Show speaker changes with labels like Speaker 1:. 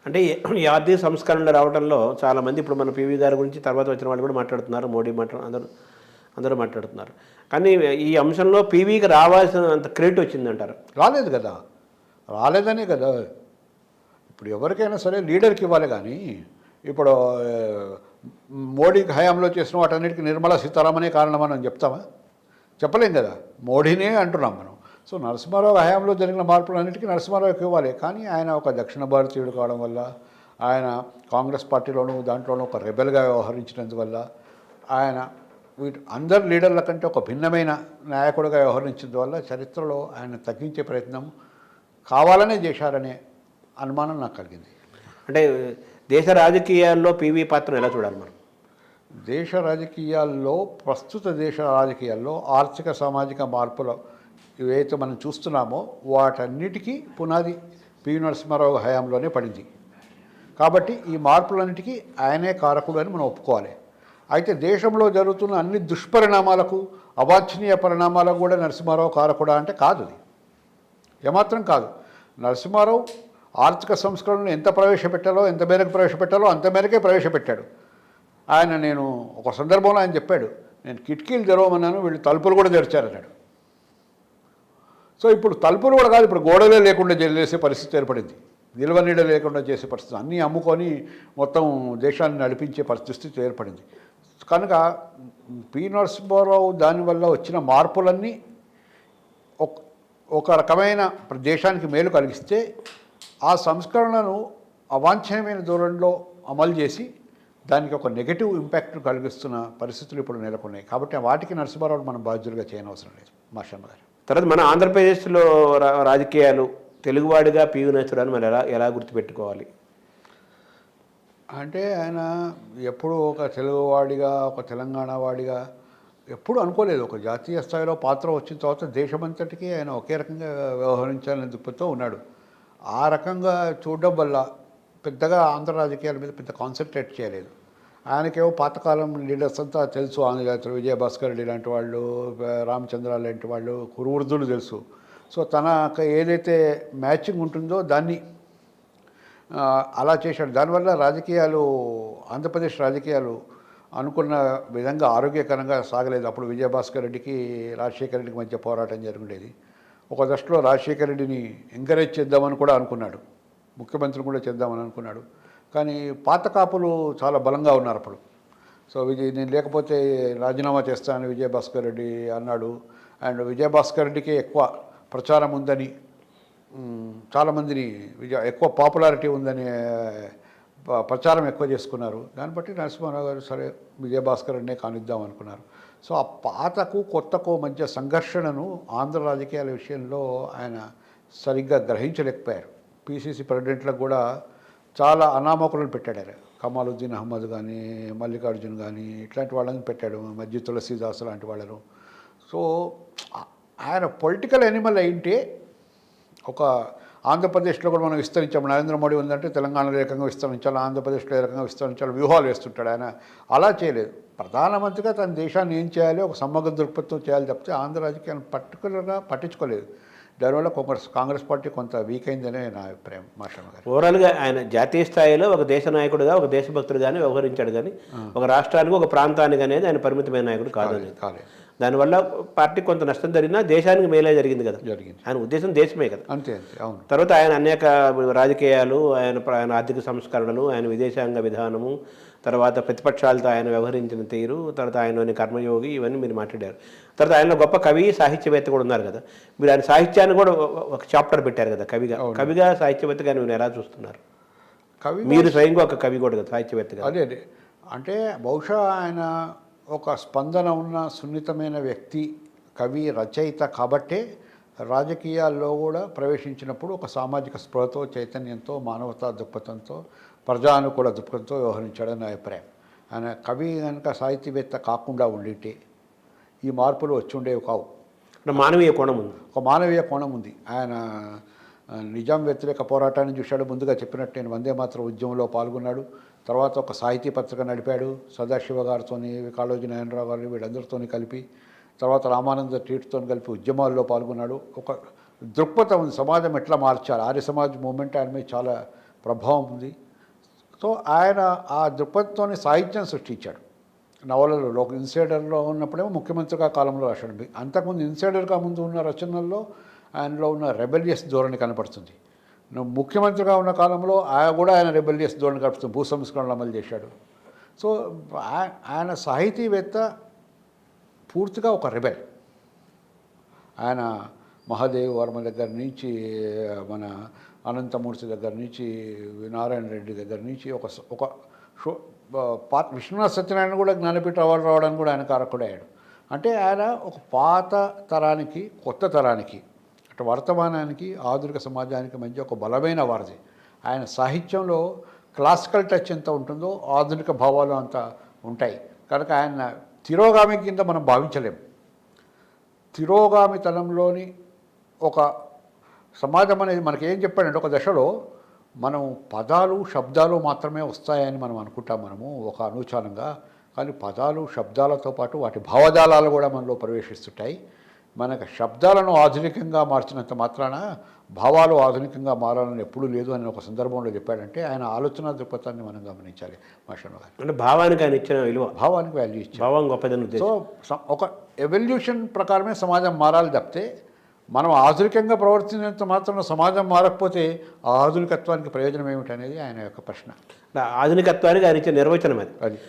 Speaker 1: అంటే ఈ ఆర్థిక సంస్కరణలు రావడంలో చాలామంది ఇప్పుడు మన పివి గారి గురించి తర్వాత వచ్చిన వాళ్ళు కూడా మాట్లాడుతున్నారు, మోడీ అందరూ అందరూ మాట్లాడుతున్నారు. కానీ ఈ అంశంలో పీవీకి రావాల్సినంత క్రెడిట్ వచ్చిందంటారు.
Speaker 2: రాలేదు కదా, రాలేదనే కదా. ఇప్పుడు ఎవరికైనా సరే లీడర్కి ఇవ్వాలి, కానీ ఇప్పుడు మోడీకి హయాంలో చేసిన వాటన్నిటికీ నిర్మలా సీతారామనే కారణమని మనం చెప్తామా? చెప్పలేం కదా, మోడీనే అంటున్నాం మనం. సో నరసింహారావు హయాంలో జరిగిన మార్పులన్నిటికీ నరసింహారావుకి ఇవ్వాలి. కానీ ఆయన ఒక దక్షిణ భారతీయుడు కావడం వల్ల, ఆయన కాంగ్రెస్ పార్టీలోనూ దాంట్లోనూ ఒక రెబెల్గా వ్యవహరించినందువల్ల, ఆయన అందరు లీడర్ల కంటే ఒక భిన్నమైన నాయకుడిగా వ్యవహరించినందువల్ల చరిత్రలో ఆయన తగ్గించే ప్రయత్నం కావాలనే చేశారనే అనుమానం నాకు కలిగింది.
Speaker 1: అంటే దేశ రాజకీయాల్లో పీవీ పాత్రను ఎలా చూడాలి మనం?
Speaker 2: దేశ రాజకీయాల్లో, ప్రస్తుత దేశ రాజకీయాల్లో ఆర్థిక సామాజిక మార్పులు ఏవైతే మనం చూస్తున్నామో వాటన్నిటికీ పునాది పివి నరసింహారావు హయాంలోనే పడింది. కాబట్టి ఈ మార్పులన్నిటికీ ఆయనే కారకుడు అని మనం ఒప్పుకోవాలి. అయితే దేశంలో జరుగుతున్న అన్ని దుష్పరిణామాలకు, అవాంఛనీయ పరిణామాలకు కూడా నరసింహారావు కారకుడా అంటే కాదు. అది ఏమాత్రం కాదు. నరసింహారావు ఆర్థిక సంస్కరణను ఎంత ప్రవేశపెట్టాలో, ఎంత మేరకు ప్రవేశపెట్టాలో అంత మేరకే ప్రవేశపెట్టాడు. నేను ఒక సందర్భంలో ఆయన చెప్పాడు, నేను కిటికీలు తెరవమన్నాను, వీళ్ళు తలుపులు కూడా తెరిచారన్నాడు. సో ఇప్పుడు తలుపులు కూడా కాదు, ఇప్పుడు గోడలే లేకుండా చేసే పరిస్థితి ఏర్పడింది. నిల్వ నీడ లేకుండా చేసే పరిస్థితి, అన్నీ అమ్ముకొని మొత్తం దేశాన్ని నడిపించే పరిస్థితి ఏర్పడింది. కనుక పి నరసింహారావు దానివల్ల వచ్చిన మార్పులన్నీ ఒక రకమైన దేశానికి మేలు కలిగిస్తే, ఆ సంస్కరణను అవాంఛనీయమైన దూరంలో అమలు చేసి దానికి ఒక నెగటివ్ ఇంపాక్ట్ కలిగిస్తున్న పరిస్థితులు ఇప్పుడు నెలకొన్నాయి. కాబట్టి వాటికి నరసింహారావు మనం బాధ్యులుగా చేయనవసరం లేదు. మా శర్మ గారు
Speaker 1: తర్వాత మన ఆంధ్రప్రదేశ్లో రాజకీయాలు తెలుగువాడిగా పివి నరసింహారావుని మనం ఎలా గుర్తుపెట్టుకోవాలి?
Speaker 2: అంటే ఆయన ఎప్పుడు ఒక తెలుగువాడిగా, ఒక తెలంగాణ వాడిగా ఎప్పుడు అనుకోలేదు. ఒక జాతీయ స్థాయిలో పాత్ర వచ్చిన తర్వాత దేశమంతటికీ ఆయన ఒకే రకంగా వ్యవహరించాలనే దృక్పథంతో ఉన్నాడు. ఆ రకంగా చూడడం వల్ల పెద్దగా ఆంధ్ర రాజకీయాల మీద పెద్ద కాన్సన్ట్రేట్ చేయలేదు. ఆయనకేమో పాతకాలం లీడర్స్ అంతా తెలుసు. ఆంధ్రజాతీయ విజయభాస్కర్ రెడ్డి లాంటి వాళ్ళు, రామచంద్ర లాంటి వాళ్ళు, కురువృద్ధులు తెలుసు. సో తనకు ఏదైతే మ్యాచింగ్ ఉంటుందో దాన్ని అలా చేశాడు. దానివల్ల రాజకీయాలు, ఆంధ్రప్రదేశ్ రాజకీయాలు అనుకున్న విధంగా ఆరోగ్యకరంగా సాగలేదు. అప్పుడు విజయభాస్కర్ రెడ్డికి, రాజశేఖర రెడ్డికి మధ్య పోరాటం జరుగుండేది. ఒక దశలో రాజశేఖర రెడ్డిని ఎంకరేజ్ చేద్దామని కూడా అనుకున్నాడు, ముఖ్యమంత్రి కూడా చేద్దామని అనుకున్నాడు. కానీ పాత కాపులు చాలా బలంగా ఉన్నారు అప్పుడు. సో నేను లేకపోతే రాజీనామా చేస్తానని విజయభాస్కర్ రెడ్డి అన్నాడు. అండ్ విజయభాస్కర్ రెడ్డికి ఎక్కువ ప్రచారం ఉందని, చాలామందిని ఎక్కువ పాపులారిటీ ఉందని ప్రచారం ఎక్కువ చేసుకున్నారు. దాన్ని బట్టి నరసింహారావు గారు సరే విజయభాస్కర్ రెడ్డినే కానిద్దాం అనుకున్నారు. సో ఆ పాతకు కొత్తకు మధ్య సంఘర్షణను ఆంధ్ర రాజకీయాల విషయంలో ఆయన సరిగ్గా గ్రహించలేకపోయారు. పిసిసి ప్రెసిడెంట్లకు కూడా చాలా అనామకులను పెట్టాడు ఆయన. కమాలుద్దీన్ అహ్మద్ కానీ, మల్లికార్జున్ కానీ ఇట్లాంటి వాళ్ళని పెట్టాడు, మధ్య తులసీదాస్ లాంటి వాళ్ళను. సో ఆయన పొలిటికల్ ఎనిమల్ అయింటే ఒక ఆంధ్రప్రదేశ్లో కూడా మనం విస్తరించాము. నరేంద్ర మోడీ ఉందంటే తెలంగాణలో ఏ రకంగా విస్తరించాలి, ఆంధ్రప్రదేశ్లో ఏ రకంగా విస్తరించాలి, వ్యూహాలు వేస్తుంటాడు. ఆయన అలా చేయలేదు. ప్రధానమంత్రిగా తన దేశాన్ని ఏం చేయాలి, ఒక సమగ్ర దృక్పథంతో చేయాలి తప్పితే ఆంధ్ర రాజకీయాన్ని పర్టికులర్గా పట్టించుకోలేదు. దానివల్ల కాంగ్రెస్ పార్టీ కొంత వీక్ అయిందనే నా అభిప్రాయం. మాషమ్మ గారు
Speaker 1: ఓవరాల్గా ఆయన జాతీయ స్థాయిలో ఒక దేశ నాయకుడిగా, ఒక దేశభక్తుడిగానే వ్యవహరించాడు. కానీ ఒక రాష్ట్రానికి, ఒక ప్రాంతానికి అనేది ఆయన పరిమితమైన నాయకుడు కాదు. దానివల్ల పార్టీ కొంత నష్టం జరిగినా దేశానికి మేలే జరిగింది కదా. ఆయన ఉద్దేశం దేశమే కదా.
Speaker 2: అంతే అంతే, అవును.
Speaker 1: తర్వాత ఆయన అనేక రాజకీయాలు, ఆయన ఆర్థిక సంస్కరణలు, ఆయన విదేశాంగ విధానము, తర్వాత ప్రతిపక్షాలతో ఆయన వ్యవహరించిన తీరు, తర్వాత ఆయనలోని కర్మయోగి, ఇవన్నీ మీరు మాట్లాడారు. తర్వాత ఆయనలో గొప్ప కవి, సాహిత్యవేత్త కూడా ఉన్నారు కదా. మీరు ఆయన సాహిత్యాన్ని కూడా ఒక చాప్టర్ పెట్టారు కదా కవిగా సాహిత్యవేత్తగా మీరు ఎలా చూస్తున్నారు?
Speaker 2: కవి
Speaker 1: మీరు స్వయంగా ఒక కవి కూడా కదా, సాహిత్యవేత్తగా.
Speaker 2: అదే అంటే బహుశా ఆయన ఒక స్పందన ఉన్న సున్నితమైన వ్యక్తి, కవి, రచయిత కాబట్టే రాజకీయాల్లో కూడా ప్రవేశించినప్పుడు ఒక సామాజిక స్పృహతో, చైతన్యంతో, మానవతా దృక్పథంతో, ప్రజానుకూల దృక్పథంతో వ్యవహరించాడని నా అభిప్రాయం. ఆయన కవి కనుక సాహిత్యవేత్త కాకుండా ఉండింటే ఈ మార్పులు వచ్చి ఉండేవి కావు.
Speaker 1: మానవీయ కోణం ఉంది,
Speaker 2: ఒక మానవీయ కోణం ఉంది. ఆయన నిజాం వ్యతిరేక పోరాటాన్ని చూశాడు. ముందుగా చెప్పినట్టు నేను వందే మాతరం ఉద్యమంలో పాల్గొన్నాడు. తర్వాత ఒక సాహితీ పత్రిక నడిపాడు సదాశివ గారితో, కాళోజీ నారాయణరావు గారు, వీళ్ళందరితో కలిపి. తర్వాత రామానంద టీట్తో కలిపి ఉద్యమాల్లో పాల్గొన్నాడు. ఒక దృక్పథం ఉంది, సమాజం ఎట్లా మార్చాలి. ఆర్య సమాజ్ మూమెంట్ ఆయన మీద చాలా ప్రభావం ఉంది. సో ఆయన ఆ దృక్పథంతోని సాహిత్యం సృష్టించాడు. నవలలలో ఒక ఇన్సైడర్లో ఉన్నప్పుడేమో ముఖ్యమంత్రిగా కాలంలో రాశాడు. అంతకుముందు ఇన్సైడర్గా ముందు ఉన్న రచనల్లో ఆయనలో ఉన్న రెబెలియస్ ధోరణి కనపడుతుంది. ముఖ్యమంత్రిగా ఉన్న కాలంలో ఆయన రెబెలియస్ ధోరణి కనపడుతుంది. భూ సంస్కరణలు అమలు చేశాడు. సో ఆయన సాహితీవేత్త పూర్తిగా ఒక రెబెల్. ఆయన మహాదేవ్ వర్మ దగ్గర నుంచి, మన అనంతమూర్తి దగ్గర నుంచి, నారాయణ రెడ్డి దగ్గర నుంచి ఒక విశ్వనాథ్ సత్యనారాయణ కూడా జ్ఞానపీఠ అవార్డు రావడానికి కూడా ఆయన కారకుడే అయ్యాడు. అంటే ఆయన ఒక పాత తరానికి కొత్త తరానికి, అటు వర్తమానానికి ఆధునిక సమాజానికి మధ్య ఒక బలమైన వారధి. ఆయన సాహిత్యంలో క్లాసికల్ టచ్ ఎంత ఉంటుందో ఆధునిక భావాలు అంత ఉంటాయి. కనుక ఆయన తిరోగామి కింద మనం భావించలేం. తిరోగామితనంలోని ఒక సమాజం అనేది మనకేం చెప్పాడంటే, ఒక దశలో మనం పదాలు శబ్దాలు మాత్రమే వస్తాయని మనం అనుకుంటాం ఒక అనుచానంగా. కానీ పదాలు శబ్దాలతో పాటు వాటి భావజాలాలు కూడా మనలో ప్రవేశిస్తుంటాయి. మనకు శబ్దాలను ఆధునికంగా మార్చినంత మాత్రాన భావాలు ఆధునికంగా మారాలని ఎప్పుడూ లేదు అని ఒక సందర్భంలో చెప్పాడంటే ఆయన ఆలోచన దృక్పథాన్ని మనం గమనించాలి. మాస్టర్ గారు
Speaker 1: అంటే భావానికి ఆయన ఇచ్చిన విలువ,
Speaker 2: భావానికి వాల్యూ ఇచ్చారు.
Speaker 1: భావం గొప్పదని ఉద్దేశం.
Speaker 2: సో ఒక ఎవల్యూషన్ ప్రకారమే సమాజం మారాలి తప్పితే మనం ఆధునికంగా ప్రవర్తించినంత మాత్రం సమాజం మారకపోతే ఆ ఆధునికత్వానికి ప్రయోజనం ఏమిటనేది ఆయన యొక్క ప్రశ్న.
Speaker 1: ఆధునికత్వానికి ఆయన ఇచ్చే నిర్వచనం అది.